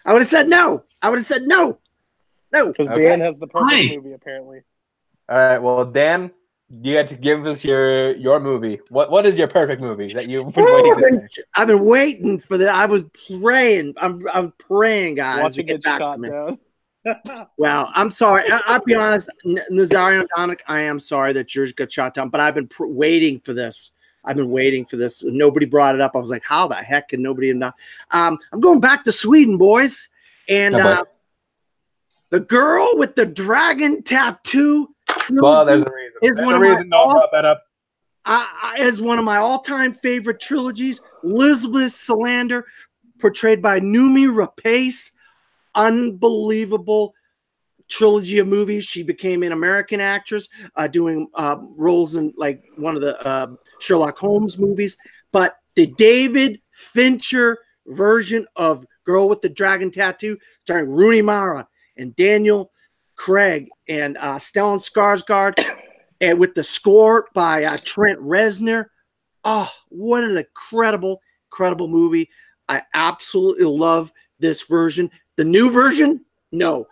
I would have said no. No. Because Dan has the perfect movie, apparently. All right. Well, Dan, you had to give us your movie. What is your perfect movie that you've been waiting to say? I've been waiting for that. I was praying. I'm praying, guys. Watch it get shot down. Well, I'm sorry. I'll be honest, Nazario and Dominic, I am sorry that yours got shot down, but I've been waiting for this. Nobody brought it up. I was like, how the heck can nobody have not? I'm going back to Sweden, boys. And the girl with the dragon tattoo. Well, there's a reason. Is one of my all-time favorite trilogies. Elizabeth Salander, portrayed by Noomi Rapace. Unbelievable trilogy of movies. She became an American actress, doing roles in like one of the Sherlock Holmes movies. But the David Fincher version of Girl with the Dragon Tattoo, starring Rooney Mara and Daniel Craig and Stellan Skarsgård, and with the score by Trent Reznor. Oh, what an incredible movie. I absolutely love this version. The new version, no.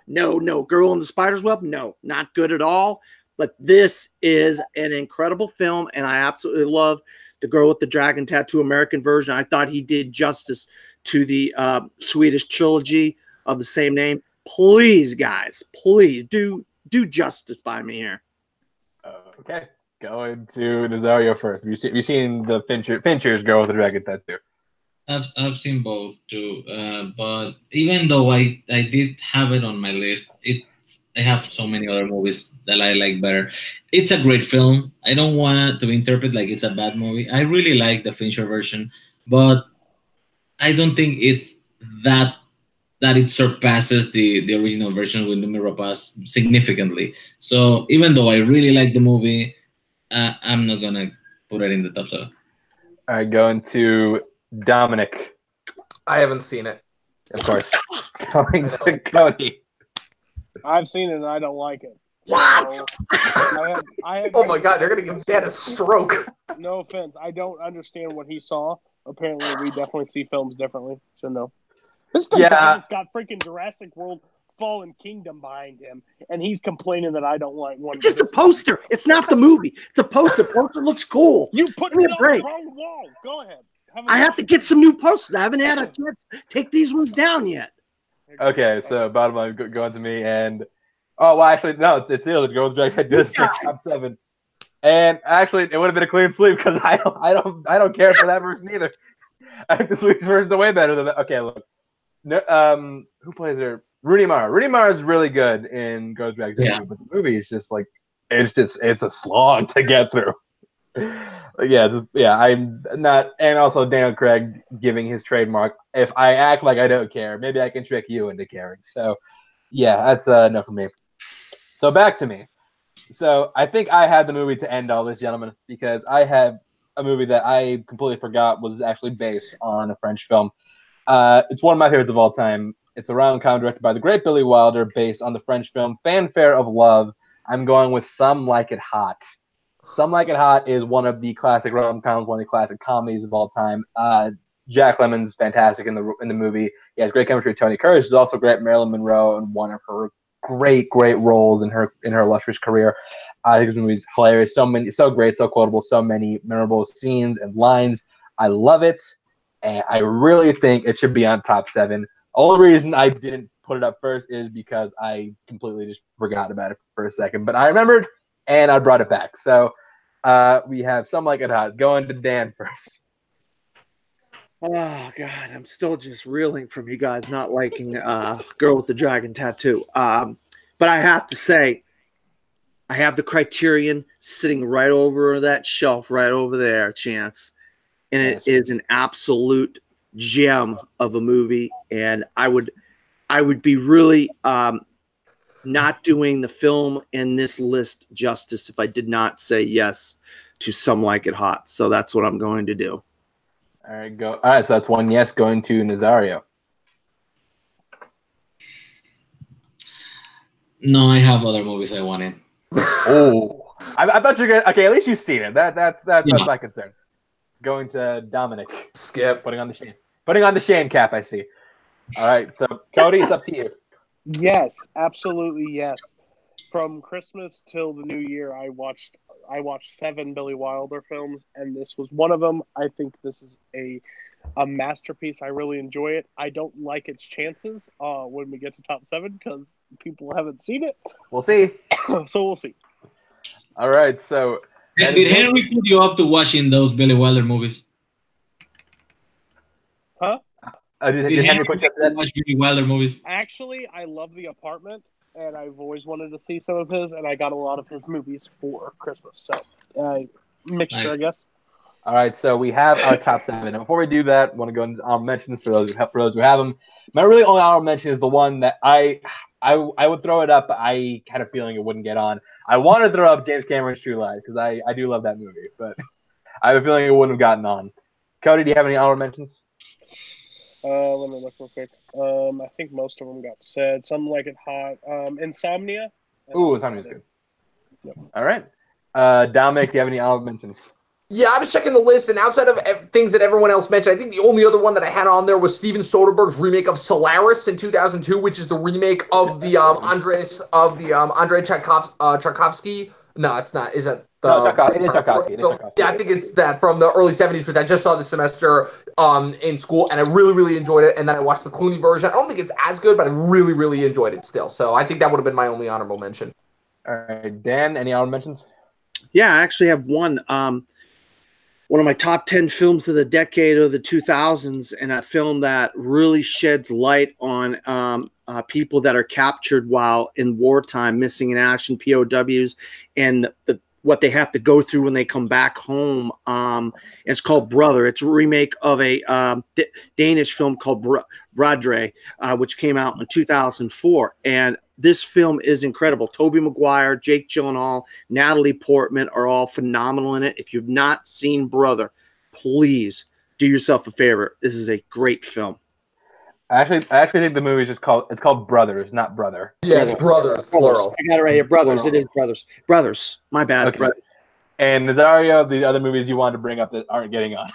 Girl in the Spider's Web, no, not good at all. But this is an incredible film, and I absolutely love the Girl with the Dragon Tattoo American version. I thought he did justice to the Swedish trilogy of the same name. Please, guys, please do justice by me here. Okay, going to Nazario first. Have you seen the Fincher's Girl with the Dragon Tattoo? I've seen both too, but even though I did have it on my list, I have so many other movies that I like better. It's a great film. I don't want to interpret like it's a bad movie. I really like the Fincher version, but I don't think it's that it surpasses the original version with Noomi Rapace significantly. So even though I really like the movie, I'm not gonna put it in the top 7. All right, going to Dominic. I haven't seen it. Of course. Going to Cody. I've seen it and I don't like it. What? So, I have oh my God, they're going to give Dan a stroke. No offense. I don't understand what he saw. Apparently, we definitely see films differently. So, no. This guy's got freaking Jurassic World Fallen Kingdom behind him, and he's complaining that I don't like one. It's just a poster. It's not the movie. It's a poster. Poster looks cool. You put me on the wrong wall. Go ahead. I have to get some new posters. I haven't had a chance to take these ones down yet. Okay, so bottom line, going to me, and actually, no, it's sealed. It goes back to this top 7, and actually, it would have been a clean sweep because I don't care for that version either. I think the Swedish version is way better than that. Okay, look, who plays her? Rooney Mara. Rooney Mara is really good in Goes Back to the Movie, but the movie is just like it's a slog to get through. I'm not, and also Daniel Craig giving his trademark. If I act like I don't care, maybe I can trick you into caring. So, yeah, that's enough for me. So back to me. So I think I had the movie to end all this, gentlemen, because I have a movie that I completely forgot was actually based on a French film. It's one of my favorites of all time. It's a rom-com directed by the great Billy Wilder, based on the French film Fanfare of Love. I'm going with Some Like It Hot. Some Like It Hot is one of the classic rom-coms, one of the classic comedies of all time. Jack Lemmon's fantastic in the movie. He has great chemistry with Tony Curtis. He's also great Marilyn Monroe in one of her great roles in her illustrious career. I think this movie's hilarious. So great, so quotable, so many memorable scenes and lines. I love it, and I really think it should be on top 7. Only reason I didn't put it up first is because I completely just forgot about it for a second. But I remembered, and I brought it back. So we have Some Like It Hot. Going to Dan first. Oh God, I'm still just reeling from you guys not liking Girl with the Dragon Tattoo. But I have to say, I have the Criterion sitting right over that shelf, right over there, Chance, and it is an absolute gem of a movie. And I would be really not doing the film in this list justice if I did not say yes to Some Like It Hot. So that's what I'm going to do. All right, go. All right, so that's one yes going to Nazario. No, I have other movies I wanted. Oh, I thought you were gonna. Okay, at least you've seen it. That's my concern. Going to Dominic. Skip. Putting on the shame cap. I see. All right, so Cody, it's up to you. Yes, absolutely yes. From Christmas till the New Year, I watched 7 Billy Wilder films, and this was one of them. I think this is a masterpiece. I really enjoy it. I don't like its chances when we get to top 7 because people haven't seen it. We'll see. So we'll see. All right, so did Henry put you up to watching those Billy Wilder movies? Huh? Did Henry put you up to watch Billy Wilder movies? Actually, I love The Apartment, and I've always wanted to see some of his, and I got a lot of his movies for Christmas. So, mixture, nice. I guess. All right, so we have our top 7. And before we do that, I want to go into honorable mentions for those who have them. My really only honorable mention is the one that I would throw it up, but I had a feeling it wouldn't get on. I wanted to throw up James Cameron's True Lies because I do love that movie, but I have a feeling it wouldn't have gotten on. Cody, do you have any honorable mentions? Let me look real quick. I think most of them got said. Some Like It Hot. Insomnia. Ooh, Insomnia's good. Yep. All right. Dominic, do you have any honorable mentions? Yeah, I was checking the list, and outside of things that everyone else mentioned, I think the only other one that I had on there was Steven Soderbergh's remake of Solaris in 2002, which is the remake of the Andrei Tchaikovsky. No, it's not. Is it? It is Tchaikovsky. Yeah, I think it's that from the early 70s, which I just saw this semester in school, and I really, really enjoyed it. And then I watched the Clooney version. I don't think it's as good, but I really, really enjoyed it still. So I think that would have been my only honorable mention. All right, Dan, any honorable mentions? Yeah, I actually have one. One of my top 10 films of the decade of the 2000s, and a film that really sheds light on people that are captured while in wartime, missing in action, POWs, and what they have to go through when they come back home. It's called Brother. It's a remake of a Danish film called Bradre, which came out in 2004. And this film is incredible. Tobey Maguire, Jake Gyllenhaal, Natalie Portman are all phenomenal in it. If you've not seen Brother, please do yourself a favor. This is a great film. I actually think the movie is just called Brothers, not Brother. Yeah, it's Brothers, plural. I got it right here. Brothers. Plural. It is Brothers. Brothers. My bad. Okay. Brothers. And Nazario, the other movies you wanted to bring up that aren't getting on.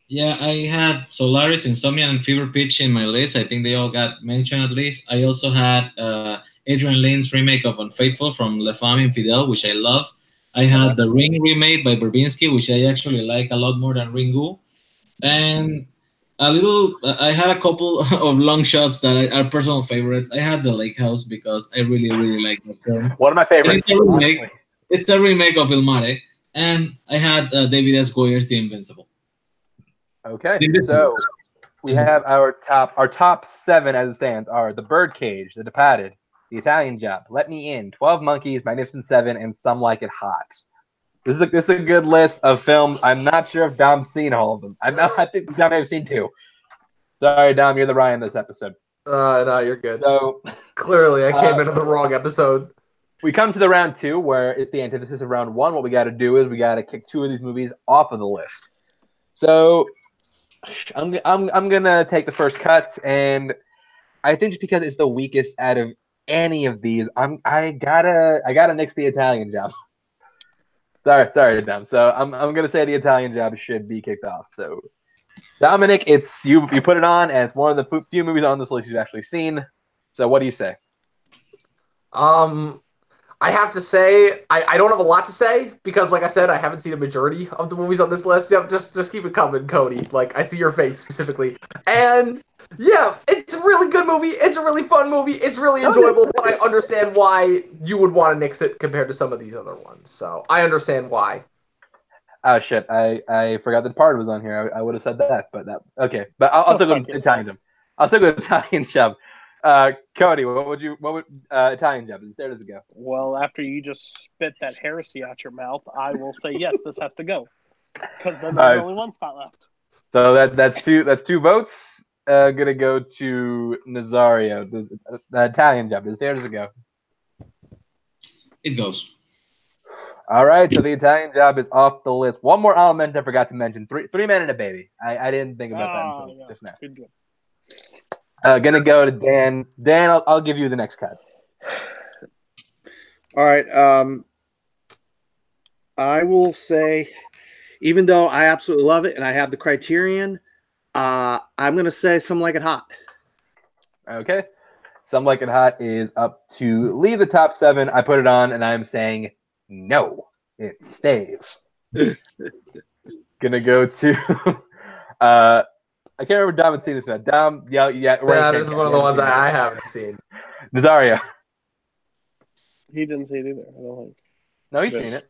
Yeah, I had Solaris, Insomnia, and Fever Pitch in my list. I think they all got mentioned at least. I also had Adrian Lyne's remake of Unfaithful from Les Femmes Infidèles, which I love. I had The Ring remade by Verbinski, which I actually like a lot more than Ringu. And I had a couple of long shots that are personal favorites. I had The Lake House because I really, really like that film. One of my favorites. It's a remake of Il Mare. And I had David S. Goyer's The Invincible. Okay, so we have our top 7 as it stands are The Birdcage, The Departed, The Italian Job, Let Me In, 12 Monkeys, Magnificent Seven, and Some Like It Hot. This is a good list of films. I'm not sure if Dom's seen all of them. I think Dom may have seen 2. Sorry, Dom, you're the Ryan this episode. No, you're good. So clearly, I came into the wrong episode. We come to the round 2, where it's the antithesis of round 1. What we got to do is we got to kick 2 of these movies off of the list. So I'm gonna take the first cut, and I think just because it's the weakest out of any of these, I gotta nix the Italian Job. Sorry, Dom. So I'm gonna say the Italian Job should be kicked off. So Dominic, it's you put it on, and it's one of the few movies on this list you've actually seen. So what do you say? I have to say, I don't have a lot to say because, like I said, I haven't seen a majority of the movies on this list. Yep, just keep it coming, Cody. Like, I see your face specifically. And, yeah, it's a really good movie. It's a really fun movie. It's really enjoyable, but I understand why you would want to nix it compared to some of these other ones. So, I understand why. Oh, shit. I forgot that part was on here. I would have said that, but okay. But I'll still go with Italian Job. I'll still go with Italian Job. Cody, what would Italian Job? There does it go. Well, after you just spit that heresy out your mouth, I will say yes, this has to go. Because then there's only one spot left. So that's two votes. Gonna go to Nazario. The Italian Job. There does it go. It goes. All right, so the Italian Job is off the list. One more element I forgot to mention: Three Men and a Baby. I didn't think about that until just now. Good. Gonna go to Dan. Dan, I'll give you the next cut. All right. I will say, even though I absolutely love it and I have the criterion, I'm gonna say Some Like It Hot. Okay, Some Like It Hot is up to leave the top 7. I put it on, and I'm saying no, it stays. Gonna go to. I can't remember Dom had seen this one. Dom, yeah. Yeah, this is one of the ones I haven't seen. Nazario. He didn't see it either, I don't think. No, he's seen it.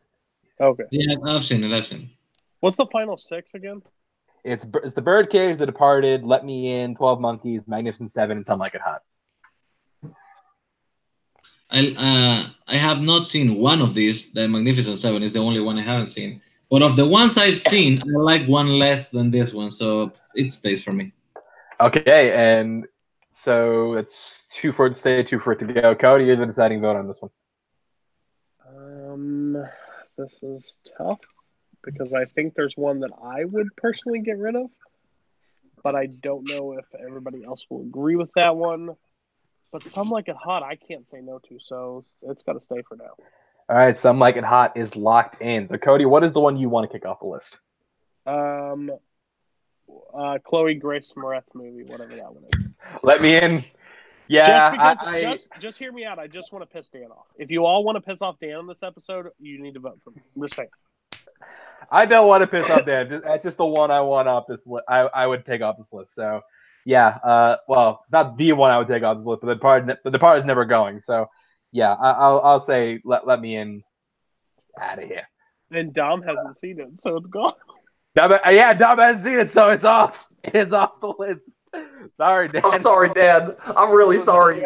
Okay. Yeah, I've seen it. What's the final 6 again? It's The Birdcage, The Departed, Let Me In, 12 Monkeys, Magnificent Seven, and Some Like It Hot. I have not seen one of these. The Magnificent Seven is the only one I haven't seen. But of the ones I've seen, I like one less than this one, so it stays for me. Okay, and so it's 2 for it to stay, 2 for it to go. Cody, you're the deciding vote on this one. This is tough because I think there's one that I would personally get rid of, but I don't know if everybody else will agree with that one. But Some Like It Hot, I can't say no to, so it's got to stay for now. All right, Some Like It Hot is locked in. So, Cody, what is the one you want to kick off the list? Chloe Grace Moretz movie, whatever that one is. Let Me In. Yeah, just hear me out. I just want to piss Dan off. If you all want to piss off Dan on this episode, you need to vote for me. I'm just saying. I don't want to piss off Dan. That's just the one I want off this list. I would take off this list. So, yeah. Well, not the one I would take off this list, but the Departed is never going. So, yeah, I'll say let Me In out of here. And Dom hasn't seen it, so it's gone. Dom hasn't seen it, so it's off. It is off the list. Sorry, Dan. I'm sorry, Dan. I'm really sorry.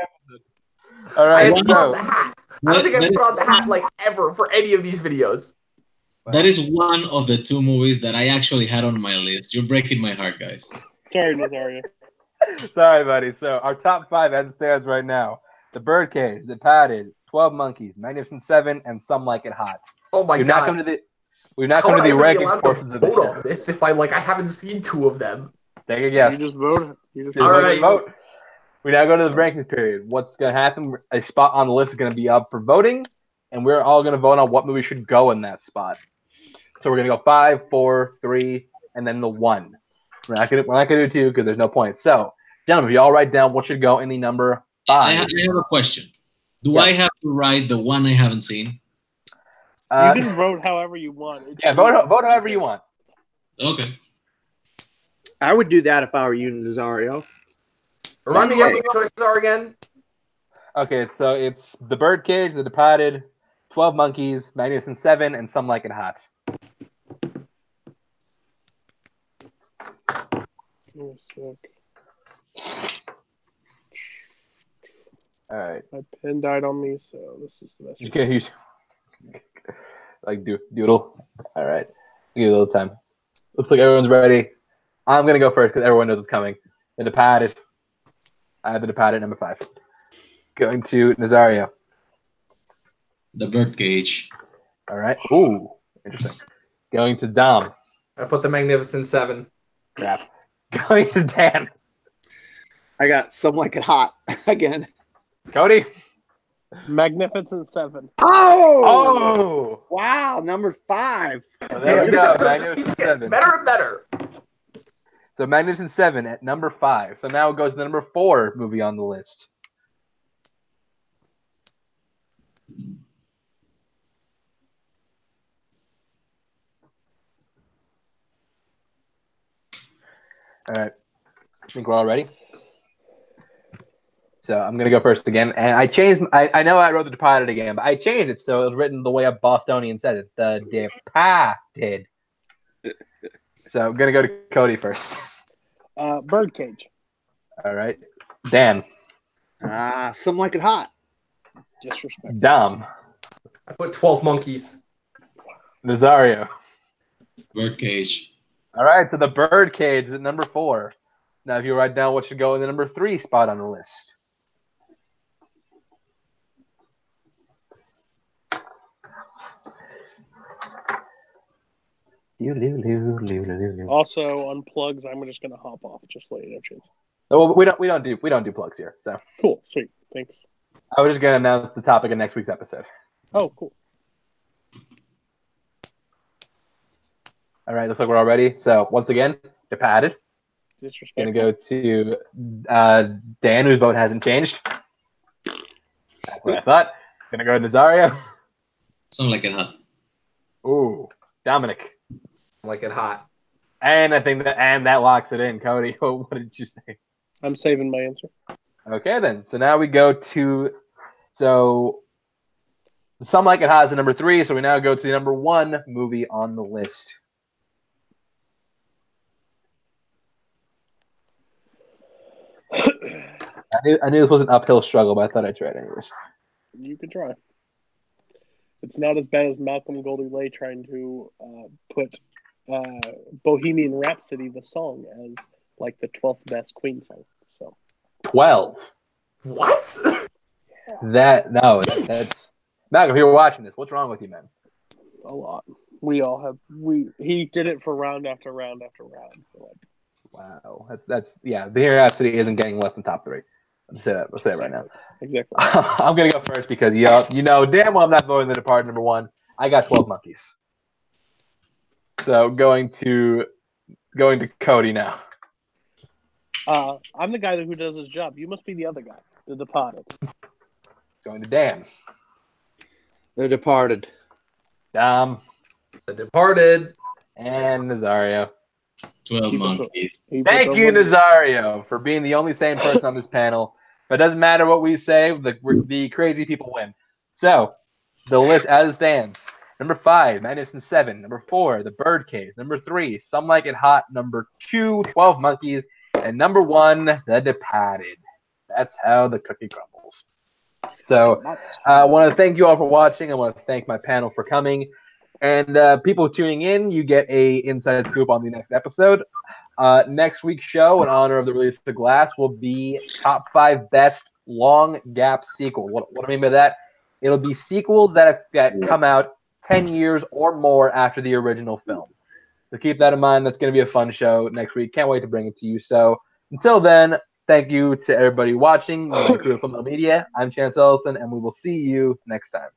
All right, I didn't put on the hat. I don't think I put on the hat like ever for any of these videos. That is one of the 2 movies that I actually had on my list. You're breaking my heart, guys. Sorry, Nazario. Sorry, buddy. So our top 5 as it stands right now: The Birdcage, The Padded, 12 Monkeys, Magnificent Seven, and Some Like It Hot. Oh my God. We've not come to the rankings portions of the show. On this if I haven't seen 2 of them. Take a guess. You just vote. All right. Vote. We now go to the rankings period. What's going to happen? A spot on the list is going to be up for voting, and we're all going to vote on what movie should go in that spot. So we're going to go 5, 4, 3, and then the 1. We're not going to do 2 because there's no point. So, gentlemen, if you all write down what should go in the number 5. I have a question. Do I have to write the one I haven't seen? You can vote however you want. Vote however you want. Okay. I would do that if I were you, Nazario. Remind me what your choices are again. Okay, so it's The Birdcage, The Departed, 12 Monkeys, Magnificent Seven, and Some Like It Hot. Oh, All right. My pen died on me, so this is the best. You can't use like doodle. All right. Give you a little time. Looks like everyone's ready. I'm gonna go first because everyone knows it's coming. The Departed. I have The Departed number 5. Going to Nazario. The Birdcage. All right. Ooh, interesting. Going to Dom. I put The Magnificent Seven. Crap. Going to Dan. I got Some Like It Hot again. Cody. Magnificent Seven. Oh! Oh! Wow, number 5. So there we This go. episode Magnificent keeps getting 7. better and better. So Magnificent 7 at number 5. So now it goes to the number 4 movie on the list. All right. I think we're all ready. So I'm gonna go first again, and I changed. I know I wrote The Departed again, but I changed it so it was written the way a Bostonian said it. The Departed. So I'm gonna go to Cody first. Birdcage. All right, Dan, Some Like It Hot. Disrespect. Dom, I put 12 Monkeys. Nazario. Birdcage. All right, so the Birdcage is at number 4. Now, if you write down what should go in the number 3 spot on the list. Also, on plugs, I'm just gonna hop off. Just let you know, James. Oh, we don't do plugs here. So Cool, sweet, thanks. I was just gonna announce the topic of next week's episode. Oh, cool. All right, looks like we're all ready. So once again, Departed. Disrespect. Gonna go to Dan, whose vote hasn't changed. That's what I thought. Gonna go to Nazario. Something like it hot. Ooh, Dominic. Like it hot. And I think that locks it in. Cody, what did you say? I'm saving my answer. Okay, then. So now we go to Some Like It Hot is the number 3. So we now go to the number 1 movie on the list. I knew this was an uphill struggle, but I thought I'd try it anyways. You can try. It's not as bad as Malcolm Goldie trying to put Bohemian Rhapsody, the song, as like the 12th best Queen song. So 12. What? That's Malcolm. If you're watching this, what's wrong with you, man? A lot. We all have. He did it for round after round after round. So Wow, that's Bohemian Rhapsody isn't getting less than top 3. I'll say that right now. Exactly. I'm gonna go first because you know damn well I'm not voting The Departed number 1. I got 12 Monkeys. So going to Cody now. I'm the guy who does his job. You must be the other guy, the Departed. Going to Dan. The Departed. Dom. The Departed. And Nazario. 12 Monkeys. Thank you, Nazario, for being the only sane person on this panel. But it doesn't matter what we say, the crazy people win. So, the list as it stands. Number 5, Magnificent 7. Number 4, The Birdcage. Number 3, Some Like It Hot. Number 2, 12 Monkeys. And number 1, The Departed. That's how the cookie crumbles. So, I want to thank you all for watching. I want to thank my panel for coming. And people tuning in, you get a inside scoop on the next episode. Next week's show, in honor of the release of Glass, will be top 5 best long gap sequel. What I mean by that, it'll be sequels that come out 10 years or more after the original film. So keep that in mind. That's going to be a fun show next week. Can't wait to bring it to you. So until then, thank you to everybody watching. My crew of Fundamental Media. I'm Chance Ellison, and we will see you next time.